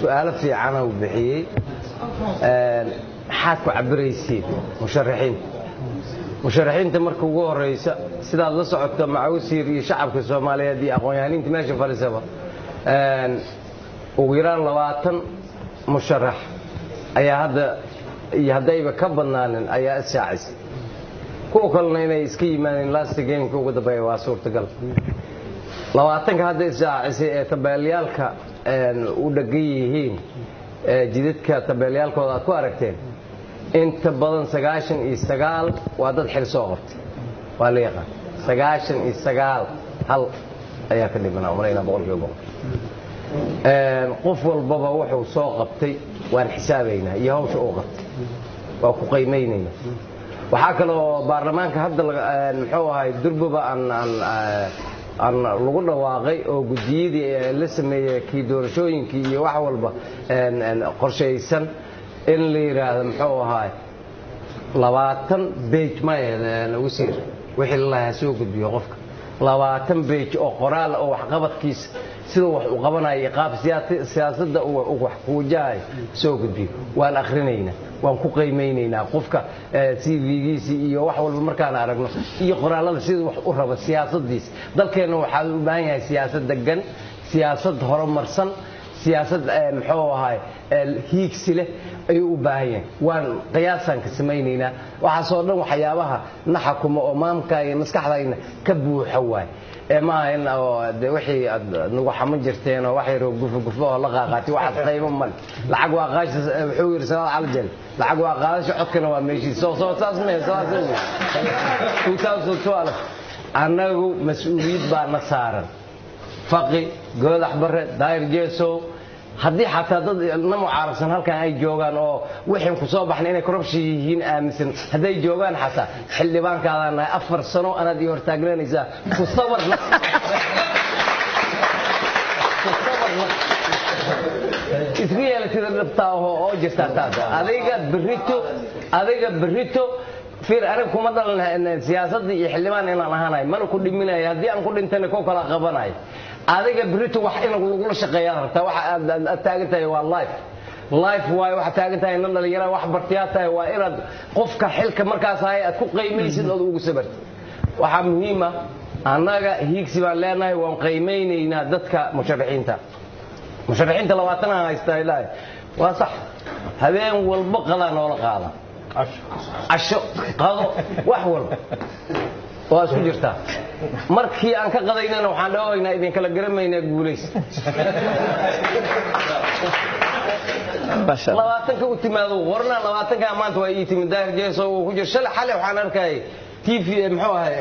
سؤال في عنا وبحيي حاكوا عبريسين مشرحين تمركوا جوه الرئيس سيدا الله صعدت مع وزير شعب الصومالية دي أخوانين تماشي فلسفة وغيران لواتن مشرح أي هذا يهدي بكبرنا أي الساعس كوكلنا إنه يسكي من لاست جيم كوكو دبي واسور تقل لواتن هذا الساعس تباليالك ودقيهين جديدك تباليالك وذا كواركتين انت بدن سقاشن استقال وادد حل صوت وليقا سقاشن استقال هل اياك اللي بنا عمرينا بقول يوم قف والبابا وحو soo qabtay waan xisaabayna iyo hawsha uu qabtay waa ku qiimeynayna waxa kale oo baarlamaanka hadda muxuu ahay durbuba aan lagu dhawaaqay oo gudiyadii la sameeyay kii doorashooyinkii iyo wax walba qorsheysan in la yiraahdo muxuu ahay 20 page ma wasiir wixii la soo gudbiyo qofka 20 page oo qoraal oo wax qabadkiisa sidoo wax u qabanay qaab siyaasadda oo wax ku wajahay soo gudbiyo waan akhrinayna waan ku qiimeynayna qofka CV-giisa iyo wax walba markaan aragno iyo qoraalada sida wax u rabo siyaasadiisa dalkeena waxa uu baahan yahay siyaasad degan siyaasad horumarsan siyaasad muxuu ahay hiigsi leh ay u baahan yahay waan qiyaasan ka sameeynayna waxa soo dhan waxyaabaha naxkumo oo maamka iyo maskaxdayna ka buuxa waay ما إن وحي نوحمن جرتين وحي رجوف لقى قاتي واحد قيمة مل العقوى قاش حوي رسالة على الجل العقوى قاش عكنا ومشي صو تاسمه سؤال أنا مسؤولية بنصارى فقي قول أحبر داير جيسو هدي حتى ضد نمو عارسن هل كان أي جوجان أو وحين كصوب إحنا إن كربشين آمسن هدي جوجان حتى حل بانك على أنا أفر سنة أنا دي ورتاجلين إذا تصور إثنين اللي تربطه أو جستات هذا بريتو في أنا كمثلا إن السياسة دي يحلمان إن أنا هناي ما نقول منها يهدي أنا كل إنتنا كوكلا غبناي هذا بريتو واحد نقول شقيار توا التاجتة هو لايف واي واحد تاجتة إن اللي يرى واحد برتياته هو إرد قفك حلك مركز هاي أتوقع قيمة سيد أو سبرت واحد مهمة أنا هيك سبب لنا وقيمين إن دتك مشرحين لو أتنا استايلاي وصح هذين والبقلة ولا قاضي عشق قاضي وحول واسku jirta markii aan ka qadaynana waxaan dhawaynaa idin kala garamayna guuleys basha 20 ka u timaado warna 20 ka maanta way timid daahir jeeso oo ku jir shalay xalay waxaan arkay TV muxuu ahay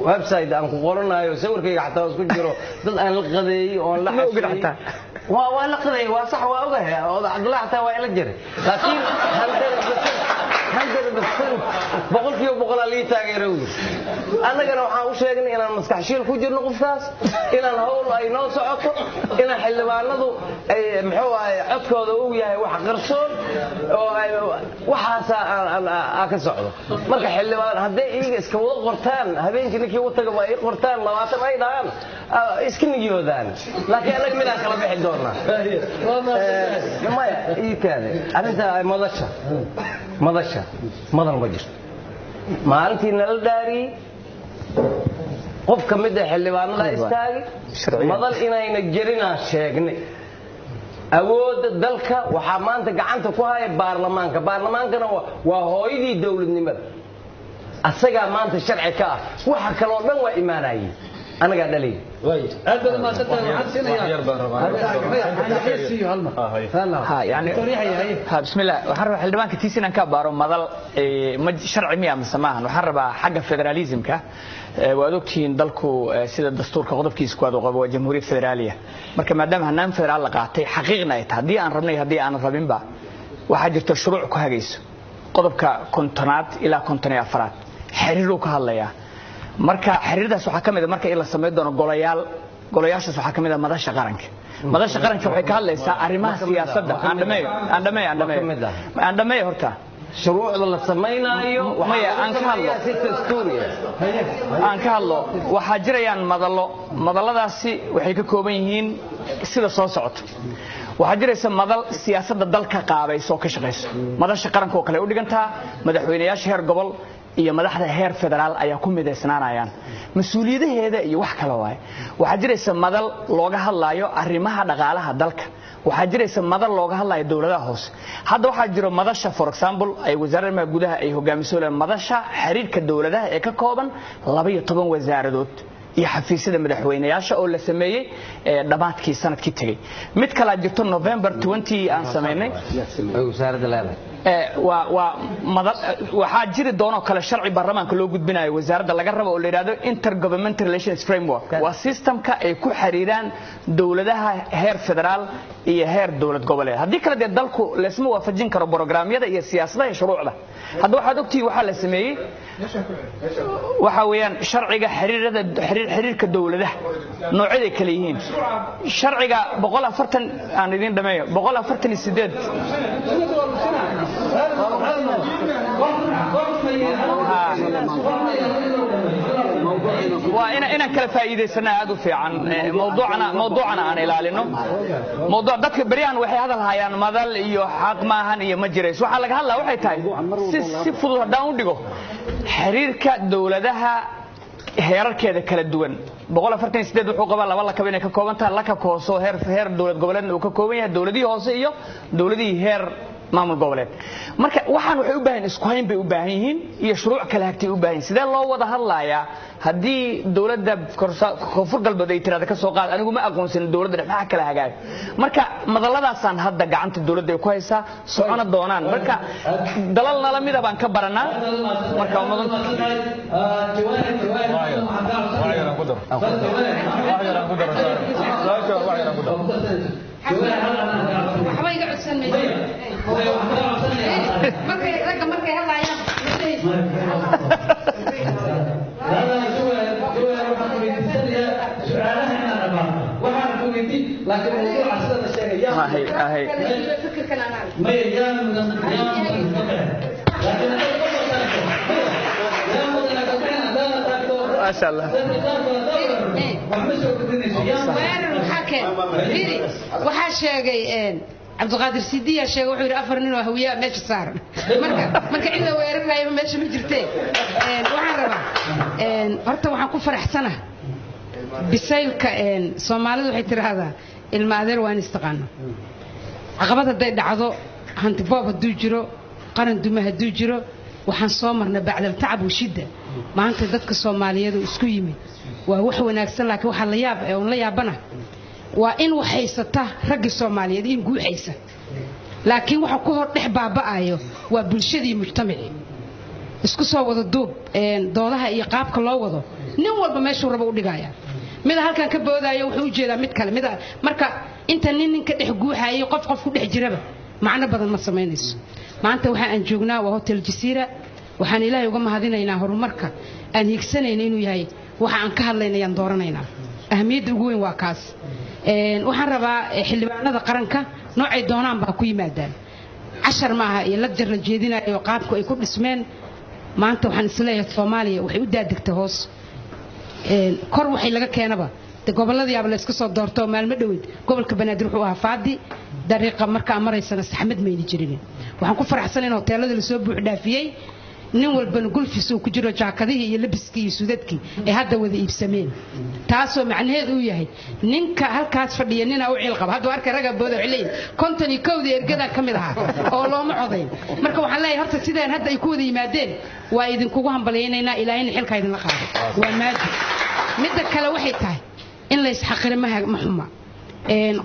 website aan ku qoranayo sawirkayga xataa isku jiro dad aan la qadeeyay oo la xashay waa la qadeeyay waa sax waa ogahay oo Cabdullaah xataa waa ila jiray laakiin بقول فيه بقول لي تاجروني أنا كنا وحاول شيء إن المسكحشيل كوجر نقفاس إن الهول أي ناس عطوا إن حل بعضه محوا عطوا ذويه وحقرصون وحاسة أكسره مرك حل هذا إيه إسكوا قرطان هذين كنا كيو تجوا إيه قرطان لو أتى أي دان إسكني جودان لكن أنا من أكل بحدورنا ما إيه كان أنت مضشة مضر وجر مالتي نلداري قف كمدة حلوان لا استاجي مضل إنا ينجرنا شيء أود دلك وحمانت قعنت كوهاي برلمانك وهو يدي دولة النمر السجا مانت الشرع كا وحكى الله وإيماني أنا قاعد لي هذا ما تتابع حسنا يعني بسم الله وحرب حلبان كتيسين أنك بارو مضل شرعي مياه مسماهن وحرب حق فيدراليزم كه وأدوكتين دلكو سيد الدستور كغضب كيس كواد وقبوا جمهورية فيدرالية مركب ما دام هنام فيدرال لقاعتي حقيقنا يتهدي أن ربنا هدي أنا ربين با وحاجة الشروع كهجيس قضب ككونتنات إلى كونتنيا أفراد حريرو كهالله marka xiriirdaas waxa kamid ah marka in la sameeyo doono golayaashaas waxa kamid ah madasha qaranka waxay ka hadlaysaa arrimaha siyaasadda aan dhameeyo horta shuruucda la sameeyo aan ka hadlo waxa jirayaan madalladaasi waxay ka kooban yihiin sida soo socota waxaa jiraysa madal siyaasadda dalka qaabayso ka shaqeyso madasha qaranka oo kale u dhigantaa madaxweynayaasha heer gobol iyo madaxda heer federaal ayaa ku mideysnaanayaan mas'uuliyadaheeda iyo wax kale waay waxaa jiraysa madal looga hadlayo arrimaha dhaqaalaha dalka waxaa jiraysa madal looga hadlayo dawladaha hoose hadda waxaa jiro madasha for example ay wasaaradda gudaha ay hogaamiso madasha xiriirka dawladaha ee ka kooban 12 wasaaradood iyo xafiisyada madaxweynayaasha oo la sameeyay dhamaadkii sanadkii tagay mid kala jirto November 20 aan sameeynay wasaaradda leedahay waxaa jiri doono kale sharci baarlamaanka loo gudbinayo wasaaradda laga rabo oo la yiraahdo intergovernmental relations framework waa systemka ay ku xiriiraan dawladaha heer federaal iyo heer dawlad goboleed haddii kale dalku leesma waafajin karo programyada iyo siyaasadaha iyo shuruucda hadda waxaad ogtihiin waxa la sameeyay waxa weeyaan sharciga xiriirka dawladaha noocyada kala yihiin sharciga 140 aan idin dhameeyo 148 وأنا كلا فائدة سنة هذا في عن موضوعنا عن إلالينه موضوع ذاك بريان وحي هذا الهيان ماذا يحق ما هن يمجرس وحلا هلا وحي تاي سفضوا داون ديجو حريرك دولة ده heerar keeda kala duwan 148 wuxuu qabaa laba kabin ka koobanta la ka kooso heer dawlad goboleed uu ka kooban yahay dawladii hoose iyo dawladii heer maamul goboleed marka waxaan waxay u baahan isku hayn bay u baahan yihiin iyo shuruuc kala hagtay u baahan sidee loo wada hadlayaa hadii dawladda koonfur galbeed ay tiraada ka soo qaad anigu ma aqoonsan dawladda waxa kala hagaag marka madalladaasan hadda gacanta dawladda ay ku haysaa socona doonaan marka dalalna la mid ah baan ka baranaa marka ما شاء الله عبد القادر سيدي شيء وحير أفرنين وهوية ماشي صار مركا إلا ويرنا يوم ماشي مجرتين وحربا فرت وحنكون فرح سنة بسيلك صومالي وحيتر هذا المعذر وين استقانا عقبات الدين دعضو هنت بابا دوجرو قرن دمها دوجرو waxaan soo marnay bacda tacab iyo shida maanta dadka Soomaaliyeed isku yimid waa wax wanaagsan laakiin waxa la yaab ee la yaabana waa in wax haysata rag Soomaaliyeed in guuxaysa laakiin waxa ku hor dhex baabaayo waa bulshadii mujtamaci isku soo wada duub doodaha iyo qaabka loo wado nin walba meeshuu rabo u dhigaya mid halkan ka boodaayo wuxuu u jeedaa mid kale mid marka inta nin ka dhex guuxayo qof ku dhex jiraba macna badan ma sameynayso maanta waxa aan joognaa waa hotel Jasiira waxaan Ilaahay uga mahadinaynaa horumarka aan hiigsanayno inuu yahay waxa aan ka hadlaynayaan dooranaynaa ahmiyadda ugu weyn waa kaas waxaan rabaa xildhibaanada qaranka noocay doonaan baa ku yimaadaan 10 maaha iyo la jar la jeedinayo qaabku ay ku dhismeen maanta waxaan isleeyahay Soomaaliya waxay u daadegtay hoos kor waxay laga keenaba goboladii aad la iska soo doorto maalmo dhaweyd gobolka Banaadir wuxuu ahaa faadi dariiqa marka maraysana saxmad meeyni jirin waxaan ku faraxsan in hoteelada la soo buux dhaafiyay nin walba gulfis uu ku jiro jaakadihi iyo labiskii iyo suudadkii ee hadda wada iibsameen taasoo macnaheedu uu yahay ninka halkaas fadhiya nina u ciil qaba hadda arkay raga boodo xilay kontani kowda ergada kamid aha oo looma codayn marka waxaan leeyahay horta sidaan hadda ay ku wada yimaadeen waa idin kugu hambalyeynayna Ilaahayna xilka idin la qaado waa maadi mid kale waxay tahay in la isxaqiro ma xuma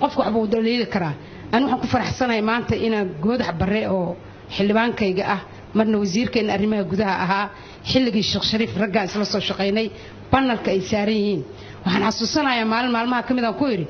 qofku waxba uu daleeyay karaa aan waxaan ku faraxsanahay maanta inaan goodax bare oo xildhibaankayga ah marna wasiirkeena arrimaha gudaha ahaa xilligii Sheekh Shariif ragga isla soo shaqeynay panelka ay saaran yihiin waxaan xasuusanayaa maalmaha kamid ah ku yiri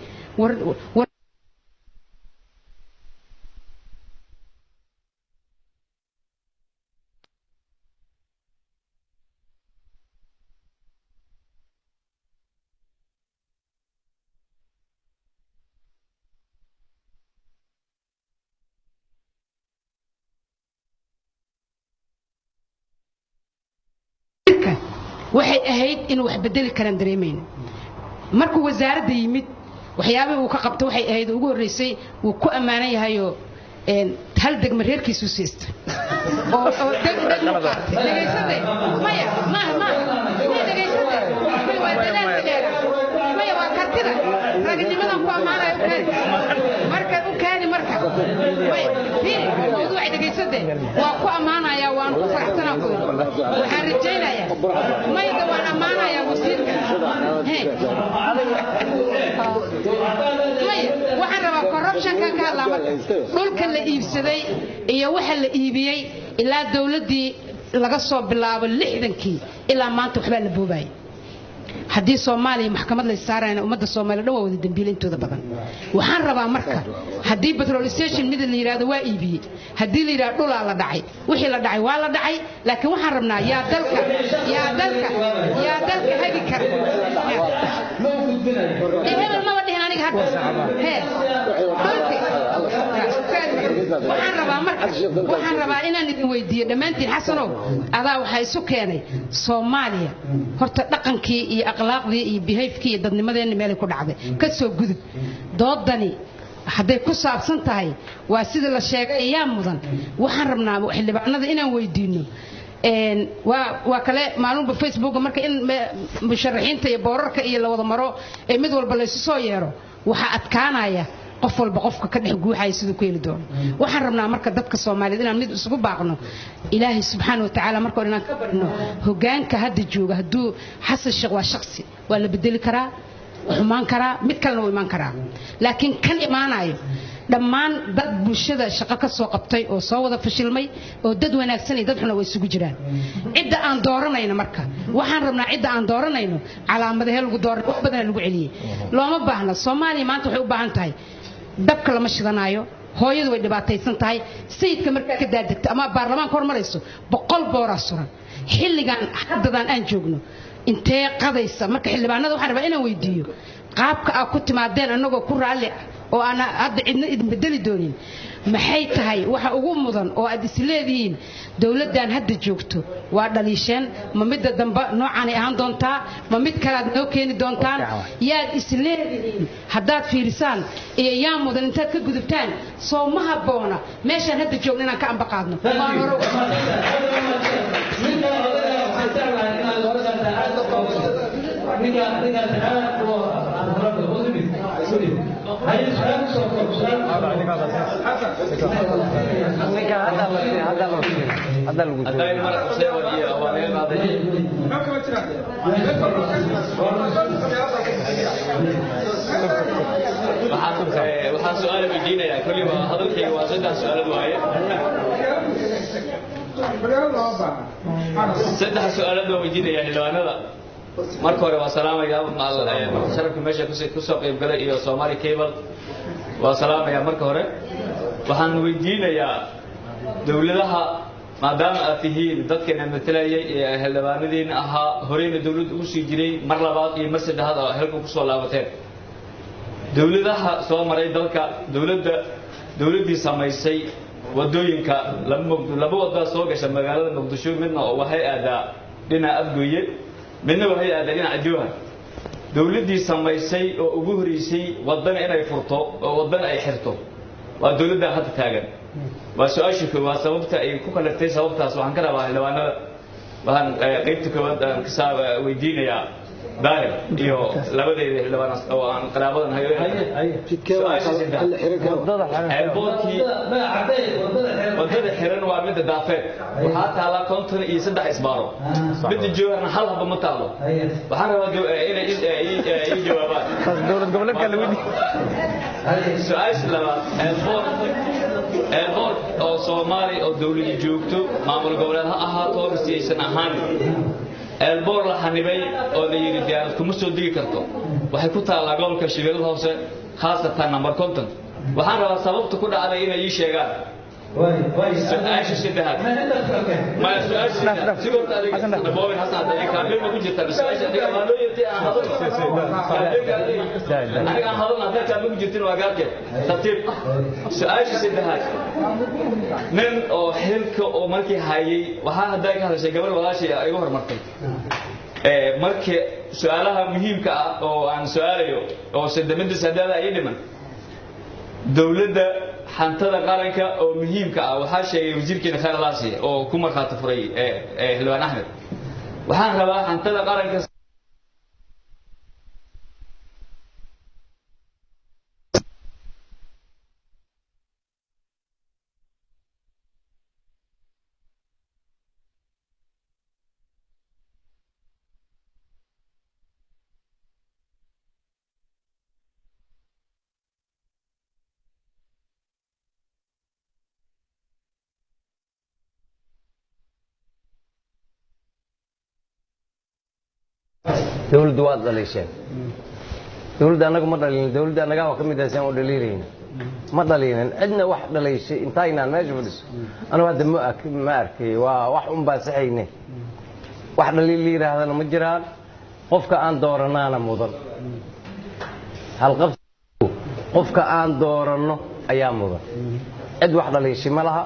waxay ahayd in wax bedeli karaan dareemayna markuu wasaaradda yimid waxyaabihii uu ka qabtay waxay ahayd ugu horreysay wuu ku ammaanan yahayo hal degma reerkiisu siistay oo degma qaatay dhegaysatay maya ma dhegaysatay waa dadaal dheer maya waa kartida ragnimadan ku ammaanayo marka u kaadi marka maya mawduuca dhegaysatay waa ku ammaanaya waan ku faraxsanaa ku waxaan rajaynayaa mayda waan ammaanayaa wasiirka waxaan rabaa corruptionka ka hadlaa marka dhulka la iibsaday iyo waxa la iibiyey ilaa dawladdii laga soo bilaabo 60kii ilaa maanta waxbaa la boobayay haddii Soomaaliya maxkamad la saarayna ummadda Soomaaliya dhan waa wada dambiil intooda badan waxaan rabaa marka haddii petrol station mid la yiraahdo waa iibiyey haddii la yiraahdo dhul la dhacay wixii la dhacay waa la dhacay laakiin waxaan rabnaa yaa dalka hagi kara hebel ma wadhihin aniga hadda waxaan rabaa inaan idin weydiiyo dhammaantiin xasanow adaa waxaa isu keenay Soomaaliya horta dhaqankii iyo akhlaaqdii iyo behaviorkii iyo dadnimadeena meel ku dhacday ka soo gudub doodani hadday ku saabsan tahay waa sida la sheegay ayaa mudan waxaan rabnaa xildhibaanada inaan weydiino waa kale maalinba Facebook marka in musharaxiinta iyo boorarka iyo la wada maro ee mid walba la isu soo yeero waxa adkaanaya qof walba qofka ka dhex guuxay sidoo ku heli doono waxaan rabnaa marka dadka Soomaaliyeed inaan mid isugu baaqno Ilaahay subhanahu wa ta'ala marka inaan ka barno hogaanka hadda jooga haduu xasan sheekh waa shakhsi waa la bedeli karaa xumaan karaa mid kalena way iman karaa laakiin kan imaanayo dhammaan dad bulshada shaqo ka soo qabtay oo soo wada fashilmay oo dad wanaagsan iyo dad xun way isugu jiraan cidda aan dooranayna marka waxaan rabnaa cidda aan dooranayno calaamadaha lagu dooran wax badan lagu celiyay looma baahna Soomaaliya maanta waxay u baahan tahay dabka lama shidanayo hooyadu way dhibaataysan tahay sayidka marka ka daadagta ama baarlamaanka hormarayso 100 boora suran xilligan haddan aan joogno intee qadaysa marka xildhibaanada waxaan rabaa inaan weydiiyo qaabka aad ku timaadeen anagoo ku raali oo aan hadda cidna idin bedeli doonin maxay tahay waxa ugu mudan oo aad isleedihiin dawladdan hadda joogto waa dhaliisheen ma midda damba noocan ay ahaan doontaa ma mid kale aad noo keeni doontaan yaad isleedihiin haddaad fiirisaan iyo yaa mudan intaad ka gudubtaan soo ma habboona meeshaan hadda joogno inaan ka ambaqaadno waan hore waxaan su'aal weydiinayaa kulli waa hadalkayga waa 3 su'aalood waaye 3 su'aalood oo weydiinayaa xildhibaanada marka hore waa salaamaya sharafka meesha ku soo qayb galay iyo Somali Cable waa salaamaya marka hore waxaan weydiinayaa dawladaha maadaama aad tihiin dadkeena matalayay ee xildhibaanadiina ahaa horeyna dawladdu u sii jiray mar labaad iyo mar saddexaad oo halka ku soo laabateen dawladaha soo maray dalka dawladdii samaysay wadooyinka laba waddo soo gashay magaalada Muqdisho midna waxay aadaa dhinaca Afgooye midna waxay aadaa dhinaca Jowhar dawladdii samaysay oo ugu horeysay waddan inay furto oo waddan ay xirto waa dawladda hadda taagan waa su'aashu waa sababta ay ku kalaftay sababtaas waxaan ka rabaa xildhibaanada waxaan qaybta koowaad aan ka weydiinayaa daahir iyo labadeeda xildhibaan oo aan qaraabadan hayo wadada xiran waa mid daafeed waxaa taala 53 isbaaro mid Jowharna hal haba ma taalo waxaan rabaa inay jawaabaan dawlad goboleedka la weydiiyay su'aasha labaad airport oo Soomaali oo dawladda joogto maamul goboleed ha ahaato si aysan ahaan airport la xanibay oo la yiri diyaarad kuma soo digi karto waxay ku taala gobolka Shabeellaha Hoose khaasatan number 50 waxaan rabaa sababta ku dhacday inay ii sheegaan su'aasha saddexaad ma su'aasha sigurta adiga nabooyin hasan adiga kaamil ma ku jirta su'aasha adiga ma loo yeertay aan hadal aniga aan hadal hadda kaamil ku jirtin waa gaarkee tartiib su'aasha saddexaad nin oo xilka oo markii hayay waxa hadda ka hadashay gabar walaashay ay ugu hormartay markii su'aalaha muhiimka ah oo aan su'aalayo oo sadamada sadada ay dhiman dawladda xantada qaranka oo muhiimka ah waxa sheegay wasiirkeena khayr laasi oo ku marxaata furay Xildhibaan Axmed waxaan rabaa xantada qaranka dawladdu waa dhaleesheen dawladda anagu ma dhalin dawladda anaga waa kamid ah oo dhaliireen ma dhalinin cidna wax dhaleeshay intaynaan meesha fadhiso anagu hadda ma arkay waa wax un baa saxayne wax dhaliil yiraahdana ma jiraan qofka aan dooranaana mudan hal qofka aan doorano ayaa mudan cid wax dhaleeshay ma laha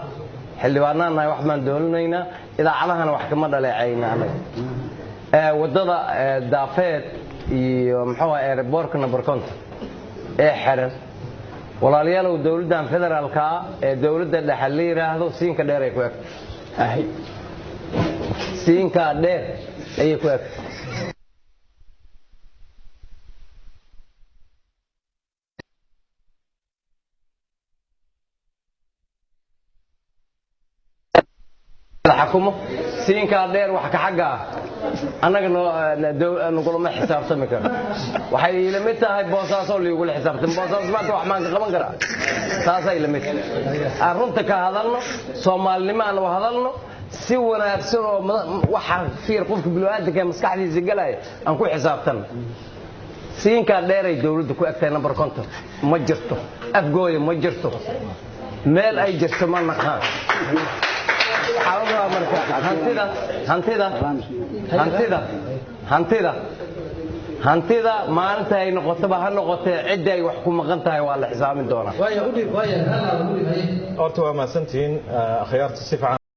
xildhibaanana wax baan doolinaynaa idaacadahana wax kama dhaleecayna anaga wadada daafeed iyo muxuu ahaa airport number 50 ee xiran walaalayaal dawladdan federaalka ee dawladda dhexe la yiraahdo siinka dheer ay ku eg siinka dheer ay ku eg حكومه سين كادير wax ka xaga anaga nagula ma xisaabtami karo waxay ila mid tahay boosaaso liigu la xisaabtan boosaas ma wax maan qaban kara taasay ila mid arunta ka hadalno Soomaalnimo aan wax hadalno si wanaagsan oo waxa fiir qofka bilaadanka maskaxdiisa galay aan ku xisaabtan siin ka dheeray dawladdu ku agtay number 50 ma jirto afgooy ma jirto meel ay jirto ma naqaan hantida maalinta ay noqotaba ha noqotee cid ay wax ku maqan tahay waa la xisaabin doonaa horta waa maasantiin akhyaarta si fiican